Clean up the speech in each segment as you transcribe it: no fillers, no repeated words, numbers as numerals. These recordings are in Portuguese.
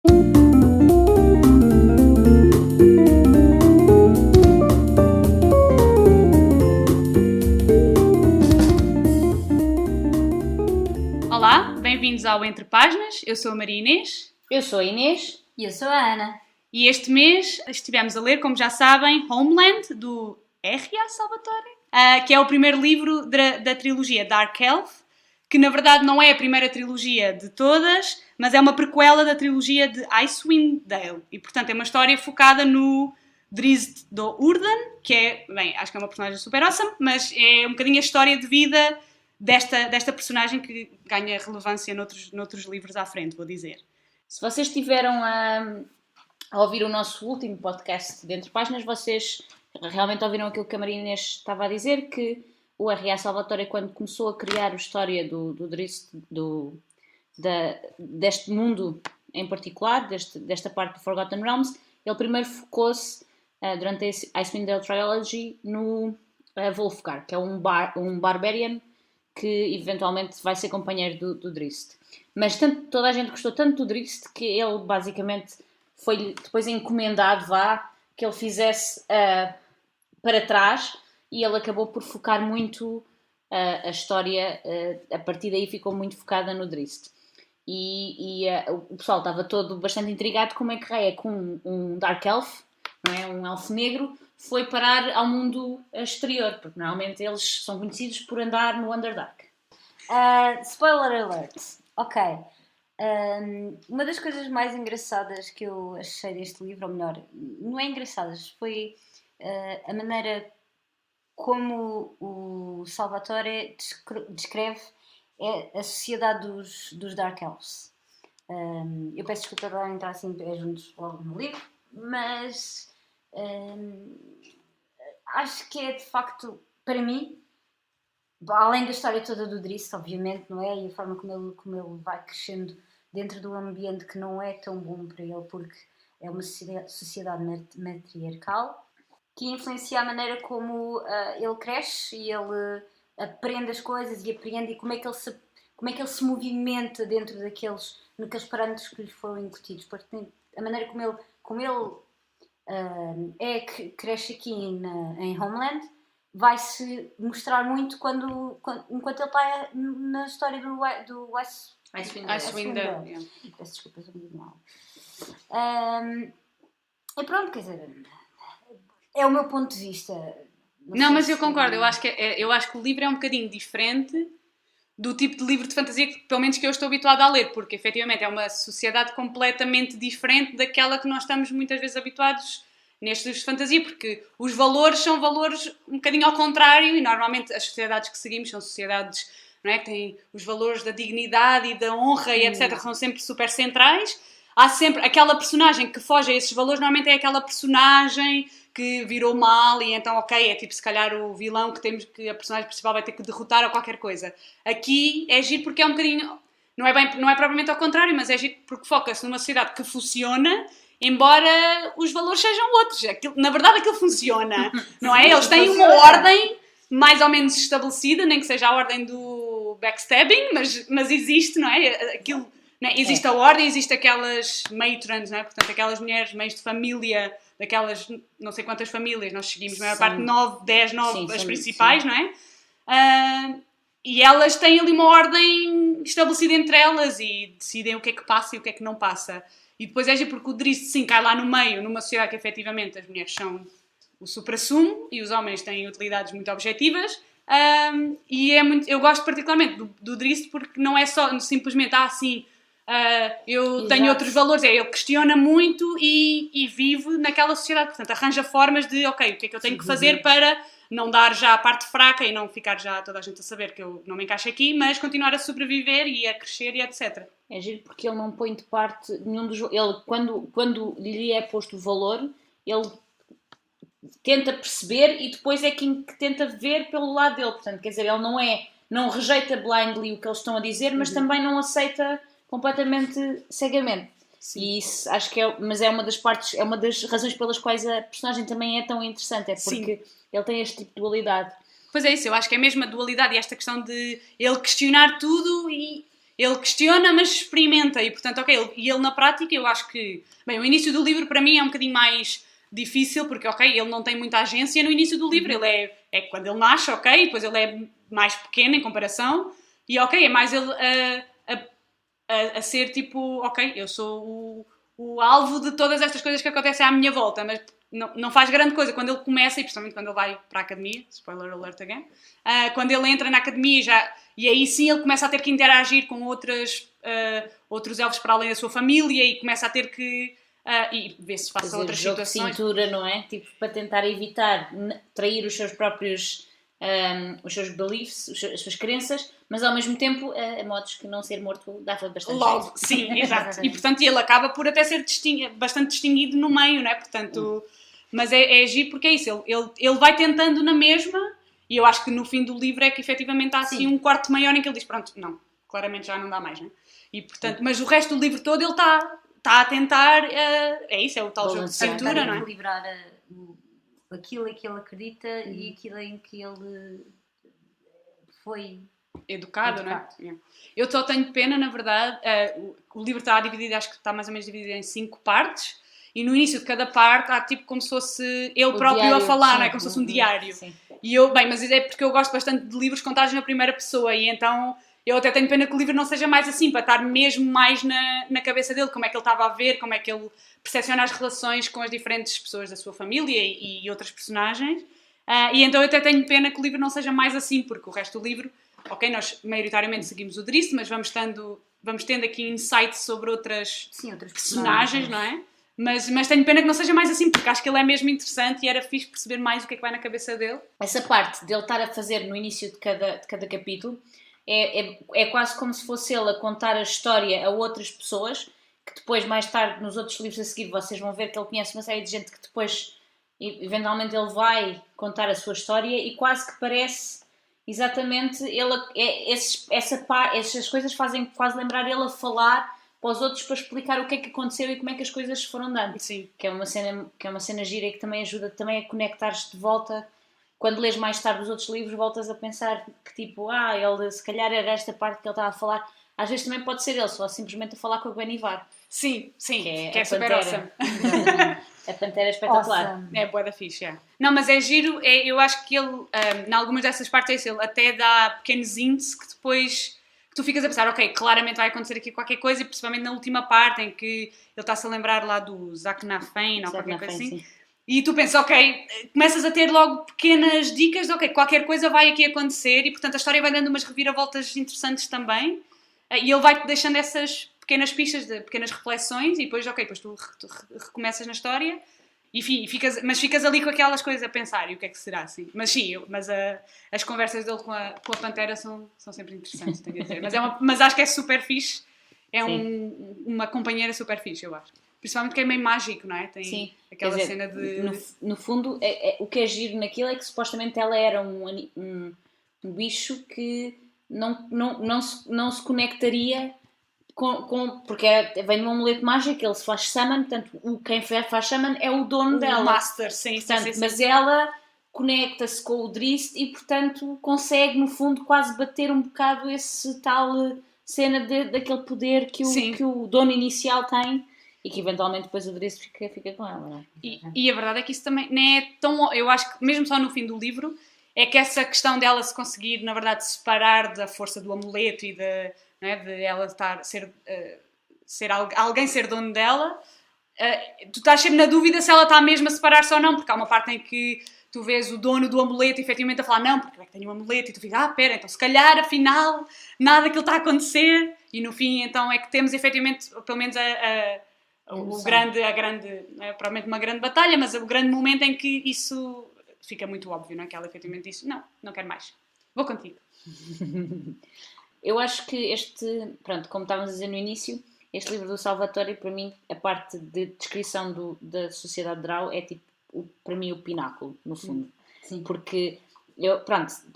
Olá, bem-vindos ao Entre Páginas. Eu sou a Maria Inês. Eu sou a Inês. E eu sou a Ana. E este mês estivemos a ler, como já sabem, Homeland, do R.A. Salvatore, que é o primeiro livro da trilogia Dark Elf, que na verdade não é a primeira trilogia de todas, mas é uma prequela da trilogia de Icewind Dale. E, portanto, é uma história focada no Drizzt Do'Urden, que é, bem, acho que é uma personagem super awesome, mas é um bocadinho a história de vida desta personagem que ganha relevância noutros livros à frente, vou dizer. Se vocês estiveram a ouvir o nosso último podcast de Entre Páginas, vocês realmente ouviram aquilo que a Maria Inês estava a dizer, que o R.A. Salvatore, quando começou a criar a história do Drizzt, deste mundo em particular, desta parte do Forgotten Realms, ele primeiro focou-se, durante a Icewind Dale Trilogy, no Wolfgar, que é um Barbarian que eventualmente vai ser companheiro do Drizzt. Mas toda a gente gostou tanto do Drizzt que ele basicamente foi depois encomendado que ele fizesse para trás, e ele acabou por focar muito a história, a partir daí ficou muito focada no Drizzt. E o pessoal estava todo bastante intrigado como é que é com um Dark Elf, não é? Um elfo negro, foi parar ao mundo exterior, porque normalmente eles são conhecidos por andar no Underdark. Spoiler alert. Ok. Uma das coisas mais engraçadas que eu achei deste livro, ou melhor, não é engraçadas, foi a maneira como o Salvatore descreve a sociedade dos Dark Elves. Eu peço desculpa por entrar assim juntos logo no livro, mas acho que é de facto, para mim, além da história toda do Drizzt, obviamente, não é? E a forma como ele vai crescendo dentro de um ambiente que não é tão bom para ele, porque é uma sociedade matriarcal, que influencia a maneira como ele cresce e ele aprende as coisas e apreende, e como é que ele se movimenta dentro daqueles parâmetros que lhe foram incutidos. Porque a maneira como ele cresce aqui em Homeland vai-se mostrar muito enquanto ele está na história do Icewind Dale. Peço desculpa, sou muito mal. E pronto, quer dizer, é o meu ponto de vista. Não, mas eu concordo. Eu acho que o livro é um bocadinho diferente do tipo de livro de fantasia que, pelo menos, que eu estou habituada a ler, porque efetivamente é uma sociedade completamente diferente daquela que nós estamos muitas vezes habituados nestes livros de fantasia, porque os valores são valores um bocadinho ao contrário, e normalmente as sociedades que seguimos são sociedades, não é, que têm os valores da dignidade e da honra e etc, que são sempre super centrais. Há sempre aquela personagem que foge a esses valores, normalmente é aquela personagem que virou mal e então, ok, é tipo se calhar o vilão que a personagem principal vai ter que derrotar ou qualquer coisa. Aqui é giro porque é um bocadinho, não é propriamente ao contrário, mas é giro porque foca-se numa sociedade que funciona, embora os valores sejam outros. Na verdade aquilo funciona, não é? Eles têm uma ordem mais ou menos estabelecida, nem que seja a ordem do backstabbing, mas existe, não é? Aquilo, não é? Existe a ordem, existe aquelas matrons, não é? Portanto, aquelas mulheres meias de família, daquelas não sei quantas famílias, nós seguimos a maior parte, 9, 10, 9, as principais, sim. Não é? E elas têm ali uma ordem estabelecida entre elas e decidem o que é que passa e o que é que não passa. E depois é porque o Drizzt, sim, cai lá no meio, numa sociedade que efetivamente as mulheres são o supra-sumo e os homens têm utilidades muito objetivas. E eu gosto particularmente do Drizzt porque não é só simplesmente, sim, eu Exato. Tenho outros valores. Ele questiona muito e vive naquela sociedade. Portanto, arranja formas de, ok, o que é que eu tenho que fazer para não dar já a parte fraca e não ficar já toda a gente a saber que eu não me encaixo aqui, mas continuar a sobreviver e a crescer e etc. É giro porque ele não põe de parte nenhum dos... Ele, quando lhe é posto o valor, ele tenta perceber e depois é que tenta ver pelo lado dele. Portanto, quer dizer, ele não rejeita blindly o que eles estão a dizer, mas também não aceita completamente cegamente. Sim. E isso acho que mas é uma das partes, é uma das razões pelas quais a personagem também é tão interessante, é porque sim, ele tem este tipo de dualidade. Pois é isso, eu acho que é mesmo a dualidade e esta questão de ele questionar tudo e ele questiona, mas experimenta, e portanto, ok, ele na prática, eu acho que, bem, o início do livro para mim é um bocadinho mais difícil, porque, ok, ele não tem muita agência no início do livro, ele é quando ele nasce, ok, depois ele é mais pequeno em comparação, e ok, é mais ele a ser tipo, ok, eu sou o alvo de todas estas coisas que acontecem à minha volta, mas não faz grande coisa quando ele começa, e principalmente quando ele vai para a academia, spoiler alert again, quando ele entra na academia e aí sim ele começa a ter que interagir com outros elfos para além da sua família e começa a ter que e ver se passa outras jogo situações. De cintura, não é? Tipo, para tentar evitar trair os seus próprios os seus beliefs, as suas crenças, mas ao mesmo tempo a modos que não ser morto dá bastante logo, jeito. sim, exato. E portanto ele acaba por até ser bastante distinguido no meio, não é? Portanto, mas é giro porque é isso, ele vai tentando na mesma, e eu acho que no fim do livro é que efetivamente há assim um quarto maior em que ele diz, pronto, não, claramente já não dá mais, não é? E portanto, mas o resto do livro todo ele está a tentar, é isso, é o tal jogo de cintura, não é? Equilibrar aquilo em que ele acredita e aquilo em que ele foi educado, não é? Eu só tenho pena, na verdade, o livro está dividido, acho que está mais ou menos dividido em 5 partes, e no início de cada parte há tipo como se fosse ele próprio diário, a falar, sim, não é? Como se fosse um diário. Sim. E mas é porque eu gosto bastante de livros contados na primeira pessoa, e então eu até tenho pena que o livro não seja mais assim, para estar mesmo mais na cabeça dele, como é que ele estava a ver, como é que ele percepciona as relações com as diferentes pessoas da sua família e outras personagens. E então eu até tenho pena que o livro não seja mais assim, porque o resto do livro, ok, nós maioritariamente seguimos o Driss, mas vamos tendo aqui insights sobre outras personagens, não é? Mas tenho pena que não seja mais assim, porque acho que ele é mesmo interessante e era fixe perceber mais o que é que vai na cabeça dele. Essa parte dele estar a fazer no início de cada capítulo é quase como se fosse ele a contar a história a outras pessoas, que depois, mais tarde, nos outros livros a seguir, vocês vão ver que ele conhece uma série de gente que depois, eventualmente, ele vai contar a sua história e quase que parece exatamente essas coisas fazem quase lembrar ele a falar para os outros para explicar o que é que aconteceu e como é que as coisas foram dando. Sim. Que é uma cena gira e que também ajuda também a conectar-te de volta. Quando lês mais tarde os outros livros, voltas a pensar que tipo, ele se calhar era esta parte que ele estava a falar. Às vezes também pode ser ele, só simplesmente a falar com a Benivar. Sim, que é super Pantera. awesome. A Pantera é espetacular. Awesome. É bué da fixe, é. Não, mas é giro, eu acho que ele, em algumas dessas partes é isso, ele até dá pequenos hints que depois que tu ficas a pensar, ok, claramente vai acontecer aqui qualquer coisa, e principalmente na última parte em que ele está-se a lembrar lá do Zaknafein ou qualquer coisa assim. Sim. E tu pensas, ok, começas a ter logo pequenas dicas de, ok, qualquer coisa vai aqui acontecer, e portanto a história vai dando umas reviravoltas interessantes também, e ele vai-te deixando essas pequenas pistas, de pequenas reflexões, e depois, ok, depois tu recomeças na história, enfim, ficas ali com aquelas coisas a pensar, e o que é que será, assim. Mas sim, as conversas dele com a Pantera são sempre interessantes, tenho a dizer. Mas acho que é super fixe, uma companheira super fixe, eu acho. Principalmente que é meio mágico, não é? Tem aquela cena de... No fundo, o que é giro naquilo é que supostamente ela era um bicho que não se conectaria porque vem de um amuleto mágico, ele se faz summon, portanto, quem faz summon é o dono dela. O master, sim. Mas ela conecta-se com o Driss e, portanto, consegue, no fundo, quase bater um bocado esse tal cena daquele poder que o dono inicial tem. E que eventualmente depois o Driss fica com ela, não é? E a verdade é que isso também nem é tão... Eu acho que mesmo só no fim do livro é que essa questão dela se conseguir, na verdade, separar da força do amuleto e de ela alguém ser dono dela, tu estás sempre na dúvida se ela está mesmo a separar-se ou não, porque há uma parte em que tu vês o dono do amuleto efetivamente a falar não, porque eu é que tenho um amuleto, e tu ficas, pera, então se calhar afinal nada daquilo está a acontecer, e no fim então é que temos efetivamente, pelo menos provavelmente uma grande batalha, mas o grande momento em que isso fica muito óbvio, não é? Que ela efetivamente disse, não quero mais, vou contigo. Eu acho que como estávamos a dizer no início, este livro do Salvatore, para mim, a parte de descrição da sociedade Drow é tipo, para mim, o pináculo, no fundo. Sim. Porque,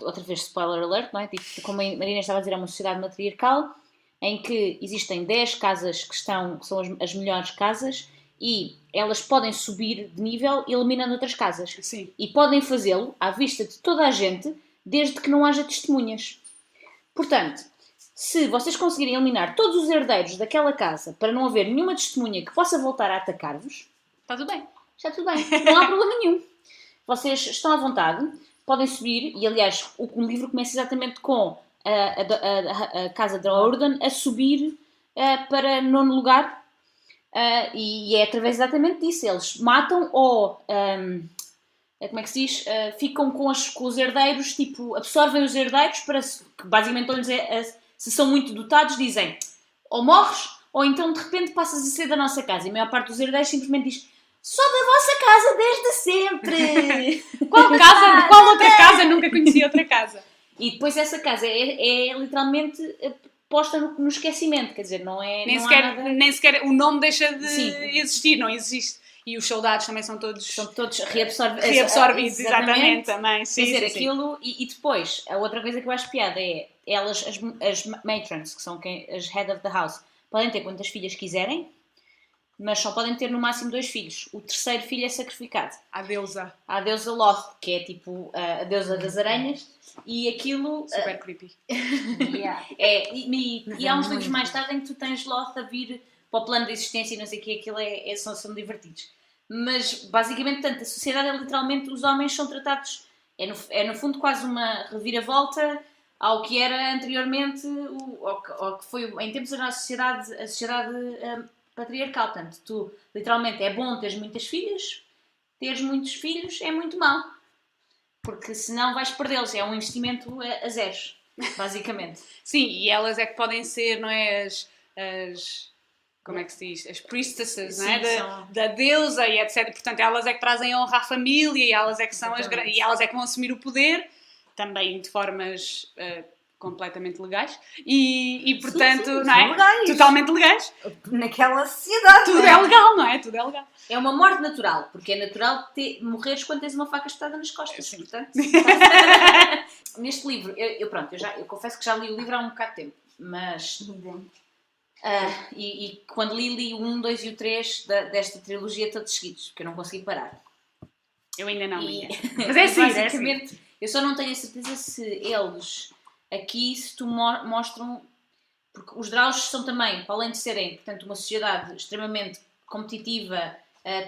outra vez spoiler alert, não é? Tipo, como a Marina estava a dizer, é uma sociedade matriarcal, em que existem 10 casas que são as melhores casas e elas podem subir de nível eliminando outras casas. Sim. E podem fazê-lo à vista de toda a gente, desde que não haja testemunhas. Portanto, Se vocês conseguirem eliminar todos os herdeiros daquela casa para não haver nenhuma testemunha que possa voltar a atacar-vos, Está tudo bem. está tudo bem, não há problema nenhum. Vocês estão à vontade, podem subir, e aliás, o livro começa exatamente com a casa de Orden a subir para nono lugar, e é através exatamente disso. Eles matam ou, como é que se diz, ficam com os herdeiros, tipo, absorvem os herdeiros, que basicamente se são muito dotados, dizem ou morres, ou então de repente passas a ser da nossa casa. E a maior parte dos herdeiros simplesmente diz: sou da vossa casa desde sempre! Qual outra casa? Nunca conheci outra casa. E depois essa casa é literalmente posta no esquecimento, quer dizer, não é... Nem sequer o nome deixa de Sim. existir, não existe. E os soldados também são todos reabsorvidos, exatamente, também. Sim, quer dizer, sim, aquilo... E depois, a outra coisa que eu acho piada é elas, as matrons, que são as head of the house, podem ter quantas filhas quiserem, mas só podem ter no máximo 2 filhos. O terceiro filho é sacrificado. A deusa. À deusa Loth, que é tipo a deusa das aranhas, e aquilo... Super creepy. Yeah. E há uns livros mais tarde em que tu tens Loth a vir para o plano de existência e não sei o que, aquilo são divertidos. Mas, basicamente, tanto, a sociedade é literalmente, os homens são tratados, é no fundo quase uma reviravolta ao que era anteriormente, ao que foi em tempos a sociedade patriarcal. Portanto, tu, literalmente, é bom teres muitas filhas, teres muitos filhos é muito mau. Porque senão vais perdê-los. É um investimento a zeros, basicamente. Sim, e elas é que podem ser, não é, como é que se diz? As priestesses, não é? Da deusa e etc. Portanto, elas é que trazem honra à família e elas é que são e elas é que vão assumir o poder, também de formas completamente legais e portanto, sim, não é? legais. Totalmente legais. Naquela sociedade. Tudo é legal, não é? Tudo é legal. É uma morte natural, porque é natural morreres quando tens uma faca espetada nas costas. Sim. Portanto, neste livro, eu confesso que já li o livro há um bocado de tempo, mas... e quando li o 1, 2 e o 3 desta trilogia todos seguidos, porque eu não consegui parar. Eu ainda não li. Mas é assim, basicamente, eu só não tenho a certeza se eles aqui mostram, porque os Draus são também, para além de serem, portanto, uma sociedade extremamente competitiva,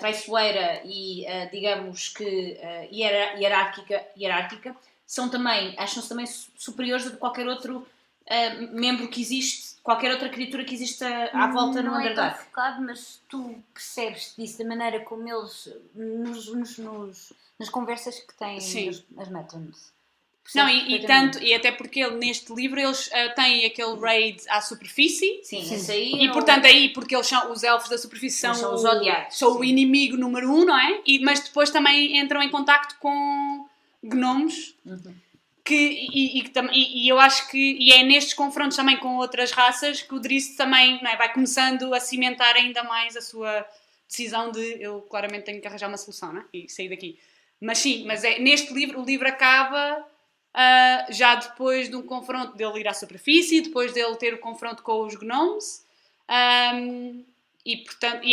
traiçoeira e, digamos que, hierárquica, acham-se também superiores a qualquer outro membro que existe, qualquer outra criatura que existe à volta no Underdark. Não é tão focado, mas tu percebes disso da maneira como eles, nas conversas que têm as matrons. Não, e até porque neste livro eles têm aquele raid à superfície. Sim. Esse aí e portanto aí, porque os elfos da superfície são os odiados. São o inimigo número 1, não é? Mas depois também entram em contacto com gnomos. E eu acho que é nestes confrontos também com outras raças que o Drizzt também, não é, vai começando a cimentar ainda mais a sua decisão de eu claramente tenho que arranjar uma solução, não é? E sair daqui. Mas sim, neste livro, o livro acaba já depois de um confronto dele ir à superfície, depois dele ter o confronto com os gnomes, e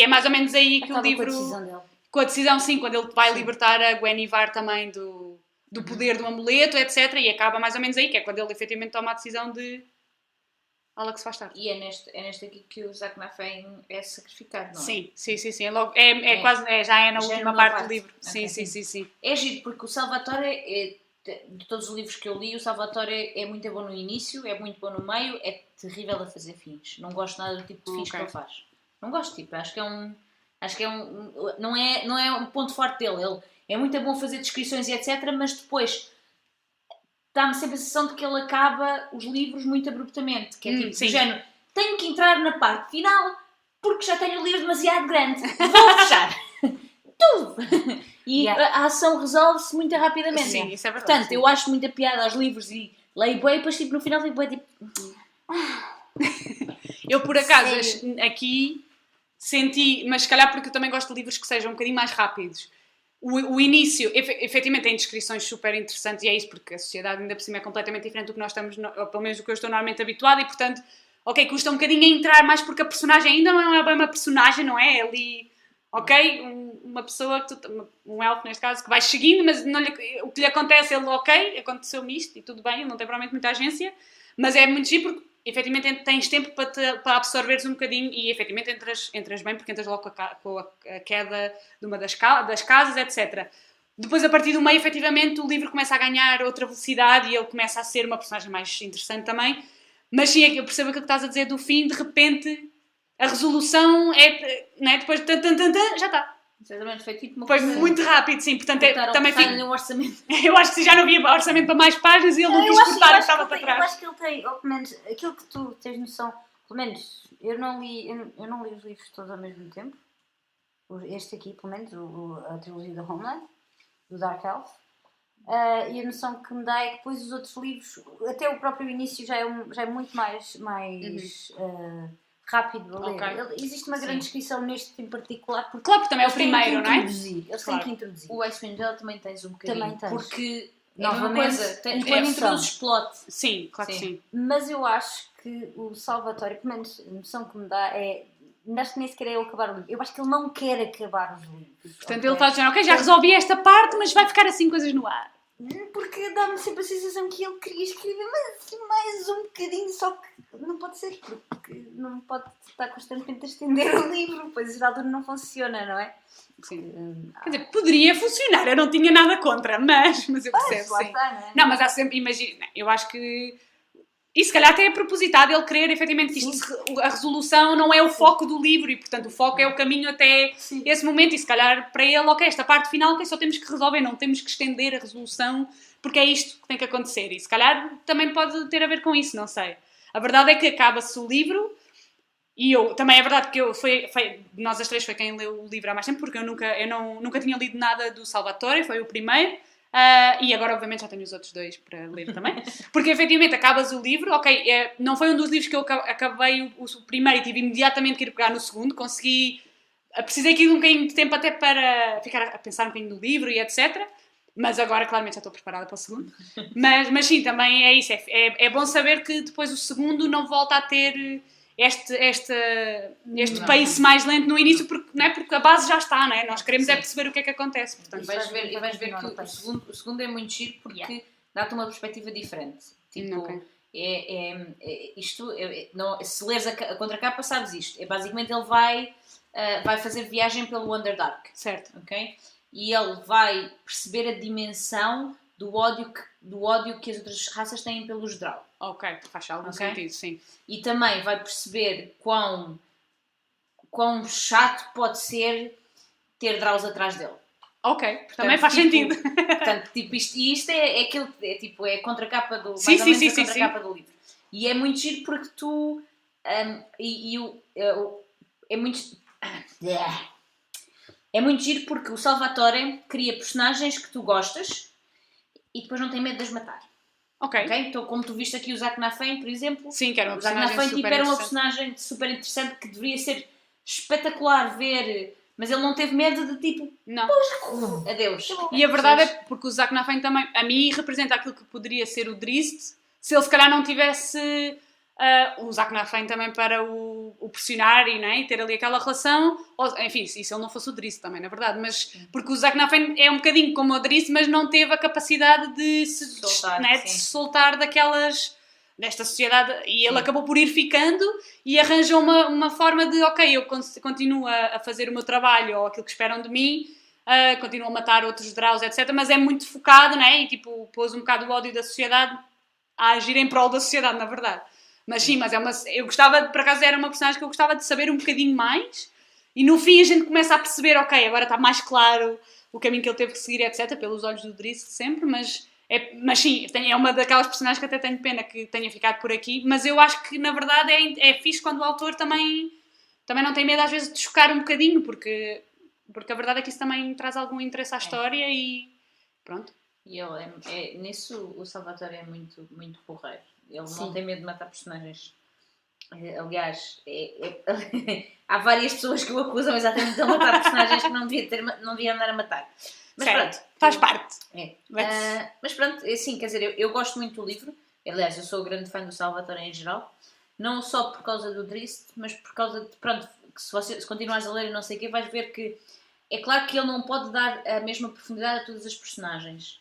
é mais ou menos aí que acaba o livro... com a decisão dele. Com a decisão, sim, quando ele vai libertar a Guinevere também do poder do amuleto, etc. E acaba mais ou menos aí, que é quando ele efetivamente toma a decisão de ela que se faz tarde. E é neste aqui que o Zaknafein é sacrificado, não é? Sim. É quase, já é na última parte do livro. Okay. Sim. É giro, porque o Salvatore, de todos os livros que eu li, o Salvatore é muito bom no início, é muito bom no meio, é terrível a fazer fins. Não gosto nada do tipo de fins que ele faz. Não gosto, tipo, acho que é não é um ponto forte dele. Ele é muito bom fazer descrições e etc, mas depois dá-me sempre a sensação de que ele acaba os livros muito abruptamente, que é tipo, do género, tenho que entrar na parte final porque já tenho o livro demasiado grande, vou fechar tudo e a ação resolve-se muito rapidamente. Sim, isso é verdade. Portanto, eu acho muita piada aos livros e leio bem, e depois tipo, no final fico bem tipo... Eu por acaso aqui senti, mas se calhar porque eu também gosto de livros que sejam um bocadinho mais rápidos. O início, efetivamente, tem descrições super interessantes e é isso, porque a sociedade ainda por cima é completamente diferente do que nós estamos, ou pelo menos do que eu estou normalmente habituada e, portanto, custa um bocadinho a entrar mais porque a personagem ainda não é bem uma personagem, não é? Ali, uma pessoa, um elfo neste caso, que vai seguindo, mas o que lhe acontece, ele, aconteceu-me isto e tudo bem, ele não tem provavelmente muita agência, mas é muito giro porque efetivamente tens tempo para absorveres um bocadinho e efetivamente entras bem, porque entras logo com a queda de uma das casas, etc. Depois, a partir do meio, efetivamente, o livro começa a ganhar outra velocidade e ele começa a ser uma personagem mais interessante também. Mas sim, eu percebo aquilo que estás a dizer do fim, de repente, a resolução não é? Depois, já está. Exatamente, foi tipo uma Foi coisa... muito rápido, sim. Portanto, também fico... um orçamento. Eu acho que já não havia orçamento para mais páginas e ele não quis cortar e estava para trás. Eu acho que ele tem, ou pelo menos, aquilo que tu tens noção, pelo menos, eu não li os livros todos ao mesmo tempo. Este aqui, pelo menos, a trilogia da Homeland, do Dark Elf. E a noção que me dá é que depois os outros livros, até o próprio início já é muito mais rápido a ler. Okay. Existe uma grande descrição neste em particular. Porque claro, porque também é o primeiro, não é? Eles têm que introduzir. O Icewind Dale também tens um bocadinho. Também tens. Porque é novamente, uma coisa, quando introduzes plot. Sim, claro que sim. Mas eu acho que o Salvatore, pelo menos a noção que me dá é... Acho que nem sequer é ele acabar o livro. Eu acho que ele não quer acabar os livros. Portanto, ele está dizendo, ok, já resolvi esta parte, mas vai ficar assim coisas no ar. Porque dá-me sempre a sensação que ele queria escrever mais um bocadinho, só que não pode ser, porque não pode estar constantemente a estender o livro, pois a altura não funciona, não é? Sim. Quer dizer, poderia funcionar, eu não tinha nada contra, mas eu percebo, lá sim. está, não é? Não, mas há sempre, imagina, eu acho que... E se calhar até é propositado ele querer efetivamente que a resolução não é o foco do livro e, portanto, o foco é o caminho até esse momento. E se calhar para ele, ok, esta parte final só temos que resolver, não temos que estender a resolução porque é isto que tem que acontecer. E se calhar também pode ter a ver com isso, não sei. A verdade é que acaba-se o livro e também é verdade que nós as três foi quem leu o livro há mais tempo, porque eu nunca tinha lido nada do Salvatore, foi o primeiro. E agora, obviamente, já tenho os outros dois para ler também. Porque, efetivamente, acabas o livro. Ok, não foi um dos livros que eu acabei o primeiro e tive imediatamente que ir pegar no segundo. Precisei aqui de um bocadinho de tempo até para ficar a pensar um bocadinho no livro e etc. Mas agora, claramente, já estou preparada para o segundo. Mas sim, também é isso. É bom saber que depois o segundo não volta a ter... este pace mais lento no início, porque, não é? Porque a base já está, não é? Nós queremos perceber o que é que acontece. Portanto, vais ver que o segundo é muito giro porque dá-te uma perspectiva diferente. Tipo, se leres a contracapa, sabes isto. Basicamente, ele vai fazer viagem pelo Underdark. Certo. Okay? E ele vai perceber a dimensão do ódio que as outras raças têm pelos Drow. Ok, faz algum sentido, sim. E também vai perceber quão chato pode ser ter Drows atrás dele. Ok, portanto, também faz sentido. Portanto, tipo, isto é aquilo que é a contracapa do sim, mais ou menos sim, a contracapa do livro. E é muito giro porque tu é muito giro porque o Salvatore cria personagens que tu gostas e depois não tem medo de as matar. Ok. Então, como tu viste aqui o Zack Nafane, por exemplo, sim, que era uma personagem era uma personagem super interessante que deveria ser espetacular ver, mas ele não teve medo de tipo, não. Adeus. E a verdade é porque o Zack Nafane também, a mim, representa aquilo que poderia ser o Drizzt se ele se calhar não tivesse o Zack Nafane também para o pressionar e ter ali aquela relação, enfim, e se ele não fosse o Drizzt também, na verdade, mas porque o Zack Nafane é um bocadinho como o Drizzt, mas não teve a capacidade de se soltar desta sociedade, e ele acabou por ir ficando e arranjou uma forma de, ok, eu continuo a fazer o meu trabalho ou aquilo que esperam de mim, continuo a matar outros Drows, etc, mas é muito focado, e tipo, pôs um bocado o ódio da sociedade a agir em prol da sociedade, na verdade. Mas sim, eu gostava, por acaso era uma personagem que eu gostava de saber um bocadinho mais e no fim a gente começa a perceber, ok, agora está mais claro o caminho que ele teve que seguir, etc, pelos olhos do Drizzt sempre, mas sim, é uma daquelas personagens que até tenho pena que tenha ficado por aqui, mas eu acho que na verdade é fixe quando o autor também não tem medo às vezes de chocar um bocadinho, porque a verdade é que isso também traz algum interesse à história e pronto. E ele nisso o Salvatore é muito, muito porreiro. Ele não tem medo de matar personagens. Aliás, há várias pessoas que o acusam exatamente de matar personagens que não devia andar a matar. Mas certo, pronto, faz parte. Mas pronto, assim, quer dizer, eu gosto muito do livro. Aliás, eu sou grande fã do Salvatore em geral. Não só por causa do Drizzt, mas por causa de, pronto, que se continuares a ler e não sei o quê, vais ver que é claro que ele não pode dar a mesma profundidade a todas as personagens.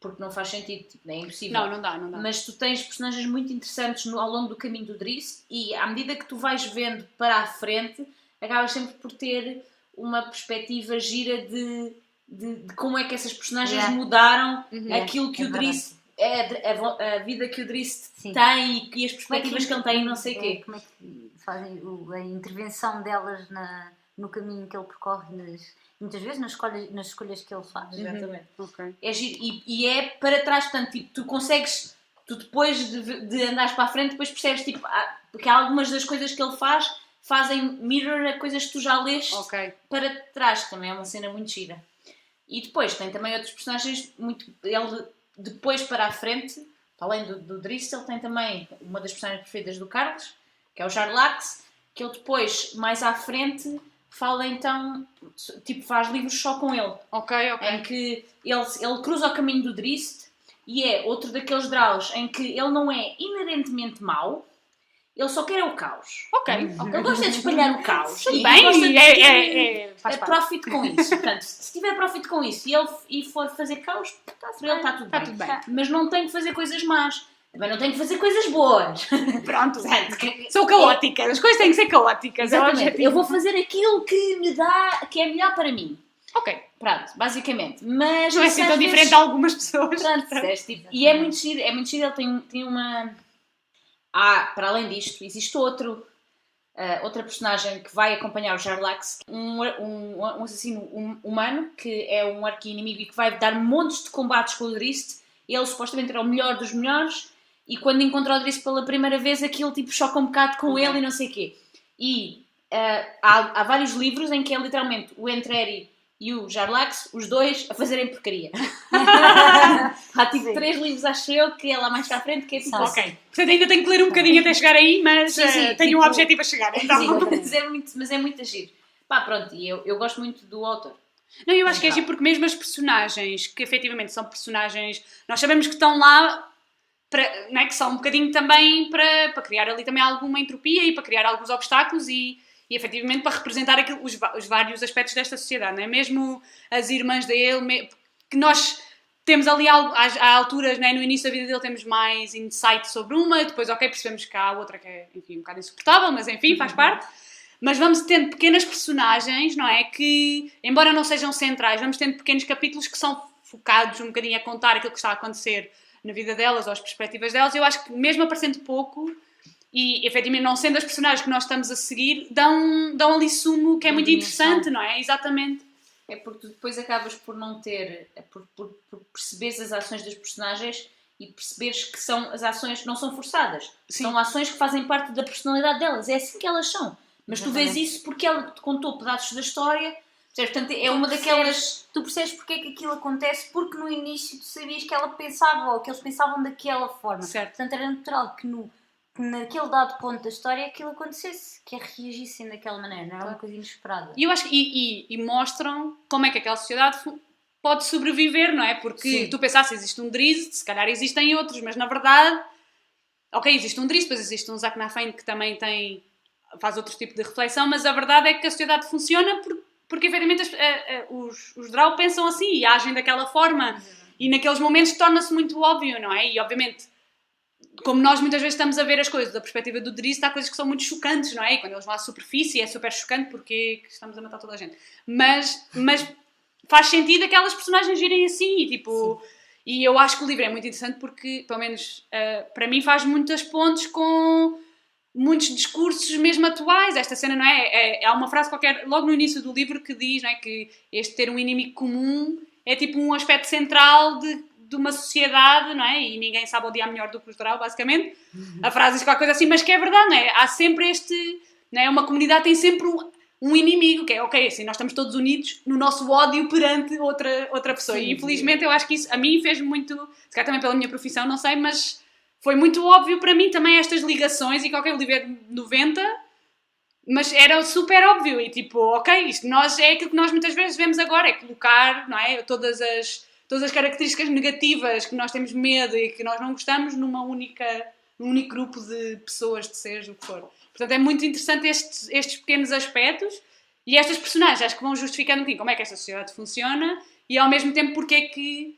porque não faz sentido, tipo, é impossível. Não dá. Mas tu tens personagens muito interessantes ao longo do caminho do Driss e à medida que tu vais vendo para a frente, acabas sempre por ter uma perspectiva gira de como é que essas personagens mudaram aquilo que o Driss, a vida que o Driss tem e as perspectivas que ele tem e não sei o quê. Como é que fazem a intervenção delas no caminho que ele percorre, muitas vezes nas escolhas que ele faz. Exatamente. Okay. É giro. E é para trás, portanto, tipo, tu depois de andares para a frente, depois percebes tipo, que algumas das coisas que ele fazem mirror a coisas que tu já leste para trás, que também é uma cena muito gira. E depois tem também outros personagens ele depois para a frente, além do Driss, ele tem também uma das personagens preferidas do Carlos, que é o Jarlax, que ele depois, mais à frente, fala então, tipo, faz livros só com ele. Em que ele cruza o caminho do Driss e é outro daqueles draus em que ele não é inerentemente mau, ele só quer o caos. Ele gosta de espalhar o caos. Tudo e bem, gosta de faz parte. profit com isso. Portanto, se tiver profit com isso e for fazer caos, para ele está tudo bem. Mas não tem que fazer coisas más. Também não tem que fazer coisas boas. Pronto, são caóticas. As coisas têm que ser caóticas. Exatamente. Eu vou fazer aquilo que é melhor para mim. Pronto, basicamente. Mas não é assim tão diferente de algumas pessoas. Pronto, tipo, e é muito giro. Ele tem uma... para além disto, existe outra personagem que vai acompanhar o Jarlax, um assassino humano, que é um arqui-inimigo e que vai dar montes de combates com o Driss. Ele supostamente era o melhor dos melhores e quando encontra o Driss pela primeira vez aquilo tipo choca um bocado com ele e não sei o quê. E há vários livros em que é literalmente o Entreri e o Jarlax, os dois a fazerem porcaria. Há tipo 3 livros, acho eu, que é lá mais para a frente, que é tipo... Portanto, ainda tenho que ler um bocadinho até chegar aí, mas tenho tipo, um objetivo a chegar. Então. Sim, mas é muito giro. Pronto, e eu gosto muito do autor. Não, eu acho que é giro porque mesmo as personagens, que efetivamente são personagens... Nós sabemos que estão lá, não é, que são um bocadinho também para criar ali também alguma entropia e para criar alguns obstáculos e efetivamente para representar os vários aspectos desta sociedade, não é? Mesmo as irmãs dele, que nós temos ali há alturas, não é? No início da vida dele temos mais insight sobre uma, depois percebemos que há outra que é, enfim, um bocado insuportável, mas enfim, faz parte. Mas vamos tendo pequenas personagens, não é? Que, embora não sejam centrais, vamos tendo pequenos capítulos que são focados um bocadinho a contar aquilo que está a acontecer na vida delas ou as perspectivas delas. Eu acho que mesmo aparecendo pouco e efetivamente não sendo as personagens que nós estamos a seguir, dão ali sumo que é muito interessante, não é? Exatamente. É porque tu depois acabas por não ter, por perceberes as ações das personagens e perceberes que as ações não são forçadas. Sim. São ações que fazem parte da personalidade delas. É assim que elas são. Mas exatamente. Tu vês isso porque ela te contou pedaços da história. Portanto, é uma daquelas... Tu percebes porque é que aquilo acontece, porque no início tu sabias que ela pensava ou que eles pensavam daquela forma. Certo. Portanto, era natural que naquele dado ponto da história aquilo acontecesse, que reagissem daquela maneira, não era uma coisa inesperada. E eu acho que e mostram como é que aquela sociedade pode sobreviver, não é? Porque tu pensaste, existe um Driss, se calhar existem outros, mas na verdade, existe um Driss, depois existe um Zaknafein que também faz outro tipo de reflexão, mas a verdade é que a sociedade funciona porque efetivamente os Drow pensam assim e agem daquela forma e naqueles momentos torna-se muito óbvio, não é? E obviamente, como nós muitas vezes estamos a ver as coisas da perspectiva do Driss, há coisas que são muito chocantes, não é? E quando eles vão à superfície é super chocante porque estamos a matar toda a gente. Mas faz sentido aquelas personagens irem assim e tipo... Sim. E eu acho que o livro é muito interessante porque, pelo menos para mim, faz muitas pontes com muitos discursos mesmo atuais. Esta cena, não é? Há uma frase qualquer logo no início do livro que diz, não é, que este ter um inimigo comum é tipo um aspecto central de uma sociedade, não é? E ninguém sabe odiar melhor do que os Drow, basicamente. A frase diz qualquer coisa assim, mas que é verdade, não é? Há sempre não é? Uma comunidade tem sempre um inimigo, que é, assim, nós estamos todos unidos no nosso ódio perante outra pessoa. Sim, e infelizmente eu acho que isso a mim fez muito, se calhar também pela minha profissão, não sei, mas foi muito óbvio para mim também estas ligações, e qualquer livro é de 90, mas era super óbvio, e tipo, isto é aquilo que nós muitas vezes vemos agora, é colocar, não é? Todas as características negativas que nós temos medo e que nós não gostamos num único grupo de pessoas, de seres, o que for. Portanto, é muito interessante estes pequenos aspectos e estas personagens, acho que vão justificando um bocadinho como é que esta sociedade funciona e ao mesmo tempo porque é que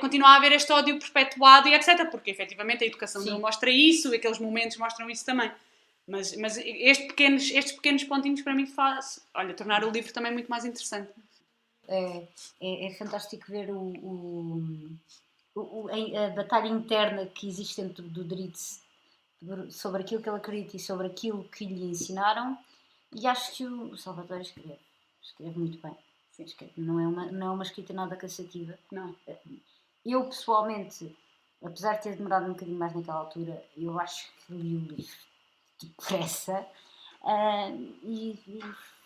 continua a haver este ódio perpetuado e etc. Porque efetivamente a educação Sim. dele mostra isso, aqueles momentos mostram isso também. Mas estes pequenos pontinhos para mim tornar o livro também muito mais interessante. É fantástico ver a batalha interna que existe dentro do Drizzt sobre aquilo que ele acredita e sobre aquilo que lhe ensinaram, e acho que o Salvatore escreve muito bem. Sim. Não é uma escrita nada cansativa. Não. Eu pessoalmente, apesar de ter demorado um bocadinho mais naquela altura, eu acho que li o livro depressa, e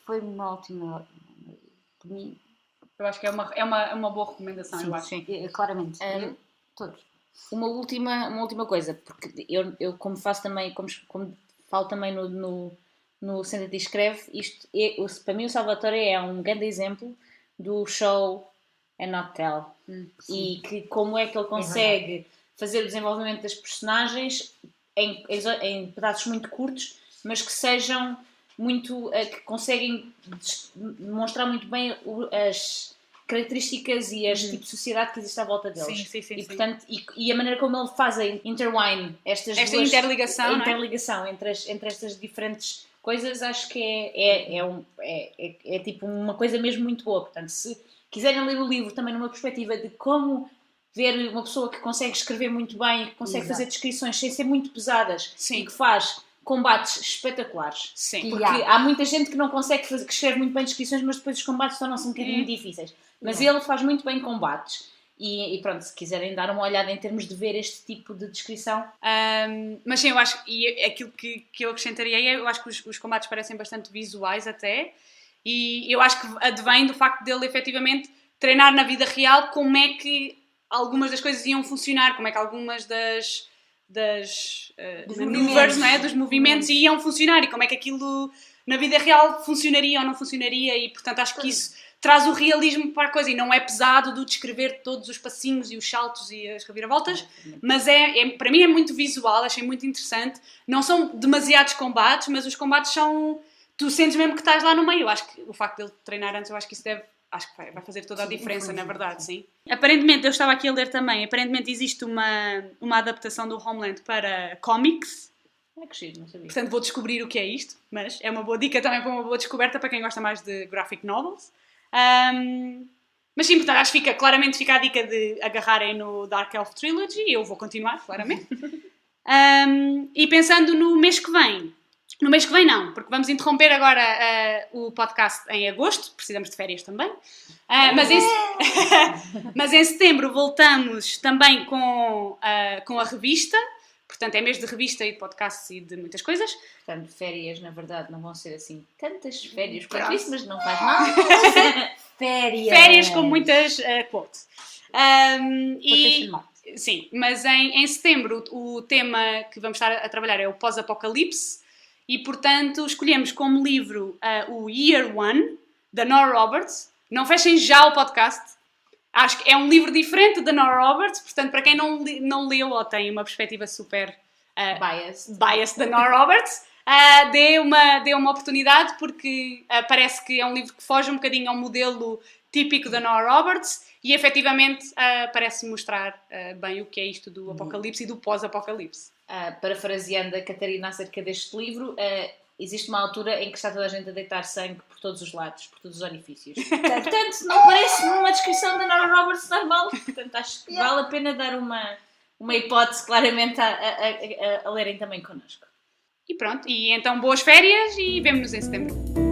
foi uma ótima, por mim. Eu acho que é uma boa recomendação. Sim, eu acho. sim. Claramente. Todos. Uma última coisa, porque eu como faço também, como falo também no Senta-te e Escreve, para mim o Salvatore é um grande exemplo do show and not tell. E que como é que ele consegue fazer o desenvolvimento das personagens em pedaços muito curtos, mas que sejam muito, que conseguem demonstrar muito bem as características e as tipo de sociedade que existe à volta deles. Sim. Portanto, e a maneira como ele faz a intertwine esta interligação entre estas diferentes coisas, acho que é tipo uma coisa mesmo muito boa. Portanto, se quiserem ler o livro também numa perspectiva de como ver uma pessoa que consegue escrever muito bem, que consegue fazer descrições sem ser muito pesadas, e que faz combates espetaculares. Sim. Porque há muita gente que não consegue que escreve muito bem descrições, mas depois os combates tornam-se um bocadinho difíceis. Mas ele faz muito bem combates. E pronto, se quiserem dar uma olhada em termos de ver este tipo de descrição. Mas sim, eu acho, e aquilo que eu acrescentaria, eu acho que os combates parecem bastante visuais até, e eu acho que advém do facto dele efetivamente treinar na vida real como é que algumas das coisas iam funcionar, como é que algumas dos maneuvers, não é? Dos movimentos iam funcionar, e como é que aquilo na vida real funcionaria ou não funcionaria, e portanto acho que isso traz o realismo para a coisa, e não é pesado de descrever todos os passinhos e os saltos e as reviravoltas, mas para mim é muito visual, achei muito interessante. Não são demasiados combates, mas os combates são... Tu sentes mesmo que estás lá no meio. Eu acho que o facto de ele treinar antes, eu acho que isso acho que vai fazer toda a diferença, na verdade, sim. Aparentemente, eu estava aqui a ler também, aparentemente existe uma adaptação do Homeland para comics. É que giro, não sabia. Portanto, vou descobrir o que é isto, mas é uma boa dica também para uma boa descoberta para quem gosta mais de graphic novels. Mas sim, portanto, acho que claramente fica a dica de agarrarem no Dark Elf Trilogy, e eu vou continuar, claramente. E pensando no mês que vem não, porque vamos interromper agora o podcast em agosto, precisamos de férias também, mas em setembro voltamos também com a revista. Portanto, é mês de revista e de podcasts e de muitas coisas. Portanto, férias, na verdade, não vão ser assim tantas férias quanto isso, mas não faz mal. Férias com muitas quotes. Sim, mas em setembro o tema que vamos estar a trabalhar é o pós-apocalipse, e, portanto, escolhemos como livro o Year One, da Nora Roberts. Não fechem já o podcast. Acho que é um livro diferente da Nora Roberts, portanto, para quem não leu ou tem uma perspectiva super biased da Nora Roberts, dê uma oportunidade, porque parece que é um livro que foge um bocadinho ao modelo típico da Nora Roberts e, efetivamente, parece mostrar bem o que é isto do apocalipse e do pós-apocalipse. Parafraseando a Catarina acerca deste livro, existe uma altura em que está toda a gente a deitar sangue por todos os lados, por todos os orifícios. Portanto, não parece uma descrição da Nora Roberts normal. Portanto, acho que vale a pena dar uma hipótese claramente a lerem também connosco. E pronto, e então boas férias e vemo-nos em setembro.